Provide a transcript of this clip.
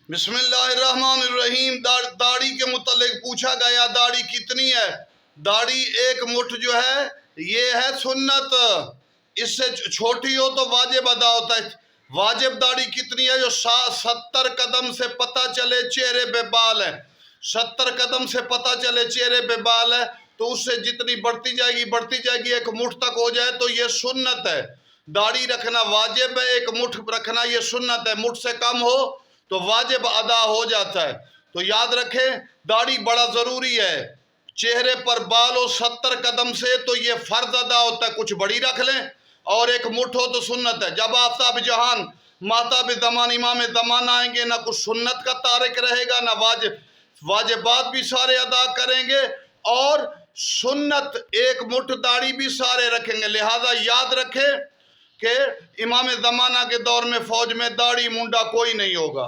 बिस्मिल्लाहिर्रहमानिर्रहीम। दाढ़ी के मुतल्लिक पूछा गया दाढ़ी कितनी है। दाढ़ी एक मुठ जो है ये है सुन्नत, इससे छोटी हो तो वाजिब अदा होता है। वाजिब दाढ़ी कितनी है? जो 70 कदम से पता चले चेहरे पे बाल है, 70 कदम से पता चले चेहरे पे बाल है तो उससे जितनी बढ़ती जाएगी एक मुठ तक हो जाए तो ये सुन्नत है। दाढ़ी रखना वाजिब है, एक मुठ रखना ये सुन्नत है। मुठ से कम हो तो वाजिब अदा हो जाता है। तो याद रखें दाढ़ी बड़ा ज़रूरी है। चेहरे पर बाल हो 70 कदम से तो ये फ़र्ज अदा होता है, कुछ बड़ी रख लें, और एक मुठ हो तो सुन्नत है। जब आफ्ताब जहान माताब ज़मान इमाम ज़माना आएंगे ना कुछ सुन्नत का तारिक रहेगा ना वाजिबात भी सारे अदा करेंगे और सुन्नत एक मुठ दाढ़ी भी सारे रखेंगे। लिहाजा याद रखें कि इमाम ज़माना के दौर में फ़ौज में दाढ़ी मुंडा कोई नहीं होगा।